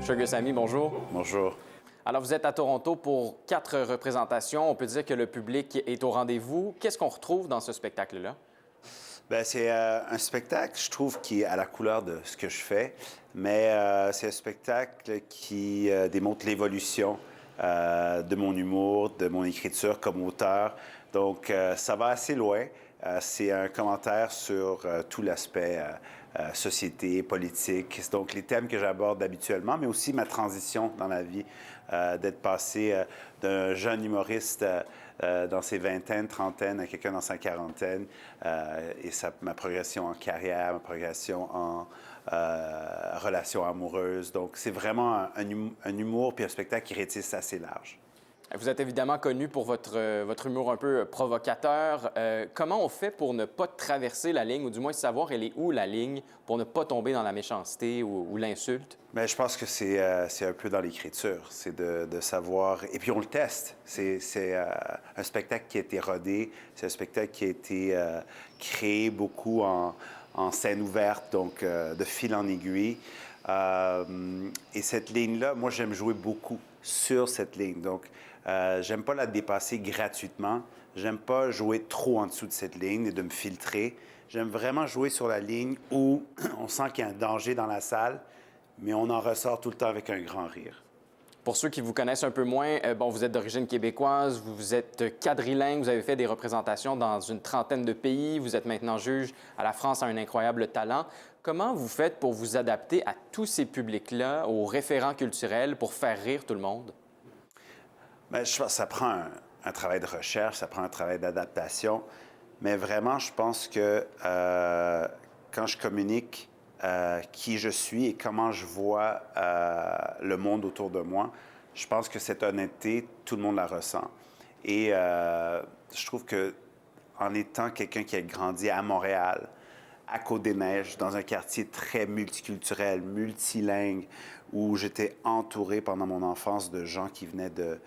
Sugar Sammy, bonjour. Bonjour. Alors, vous êtes à Toronto pour 4 représentations. On peut dire que le public est au rendez-vous. Qu'est-ce qu'on retrouve dans ce spectacle-là? Ben, c'est un spectacle, je trouve, qui est à la couleur de ce que je fais, mais c'est un spectacle qui démontre l'évolution de mon humour, de mon écriture comme auteur. Donc, ça va assez loin. C'est un commentaire sur tout l'aspect société, politique, donc les thèmes que j'aborde habituellement, mais aussi ma transition dans la vie, d'être passé d'un jeune humoriste dans ses vingtaines, trentaines, à quelqu'un dans sa quarantaine, et ma progression en carrière, ma progression en relation amoureuse. Donc, c'est vraiment un humour puis un spectacle qui rétisse assez large. Vous êtes évidemment connu pour votre humour un peu provocateur. Comment on fait pour ne pas traverser la ligne, ou du moins savoir elle est où la ligne, pour ne pas tomber dans la méchanceté ou l'insulte? Bien, je pense que c'est un peu dans l'écriture, c'est de savoir... Et puis on le teste. C'est un spectacle qui a été rodé, c'est un spectacle qui a été créé beaucoup en scène ouverte, donc de fil en aiguille. Et cette ligne-là, moi, j'aime jouer beaucoup sur cette ligne. Donc, j'aime pas la dépasser gratuitement. J'aime pas jouer trop en dessous de cette ligne et de me filtrer. J'aime vraiment jouer sur la ligne où on sent qu'il y a un danger dans la salle, mais on en ressort tout le temps avec un grand rire. Pour ceux qui vous connaissent un peu moins, bon, vous êtes d'origine québécoise, vous êtes quadrilingue, vous avez fait des représentations dans une trentaine de pays, vous êtes maintenant juge à la France a un incroyable talent. Comment vous faites pour vous adapter à tous ces publics-là, aux référents culturels, pour faire rire tout le monde? Bien, je pense que ça prend un travail de recherche, ça prend un travail d'adaptation, mais vraiment, je pense que quand je communique qui je suis et comment je vois le monde autour de moi, je pense que cette honnêteté, tout le monde la ressent. Et je trouve que en étant quelqu'un qui a grandi à Montréal, à Côte-des-Neiges, dans un quartier très multiculturel, multilingue, où j'étais entouré pendant mon enfance de gens qui venaient de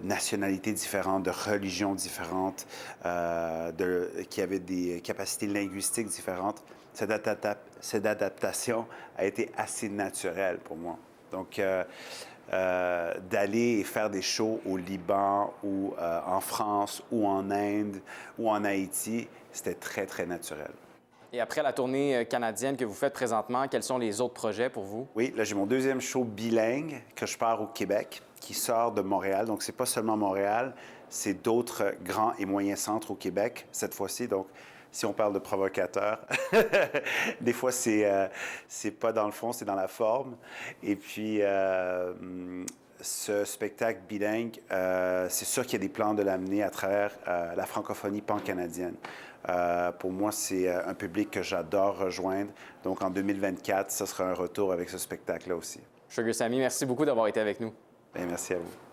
nationalités différentes, de religions différentes, qui avaient des capacités linguistiques différentes. Cette adaptation a été assez naturelle pour moi. Donc, d'aller et faire des shows au Liban ou en France ou en Inde ou en Haïti, c'était très, très naturel. Et après la tournée canadienne que vous faites présentement, quels sont les autres projets pour vous? Oui, là, j'ai mon deuxième show bilingue que je pars au Québec, qui sort de Montréal. Donc, c'est pas seulement Montréal, c'est d'autres grands et moyens centres au Québec, cette fois-ci. Donc, si on parle de provocateur, des fois, c'est pas dans le fond, c'est dans la forme. Et puis, ce spectacle bilingue, c'est sûr qu'il y a des plans de l'amener à travers la francophonie pan-canadienne. Pour moi, c'est un public que j'adore rejoindre. Donc, en 2024, ce sera un retour avec ce spectacle-là aussi. Sugar Sammy, merci beaucoup d'avoir été avec nous. Bien, merci à vous.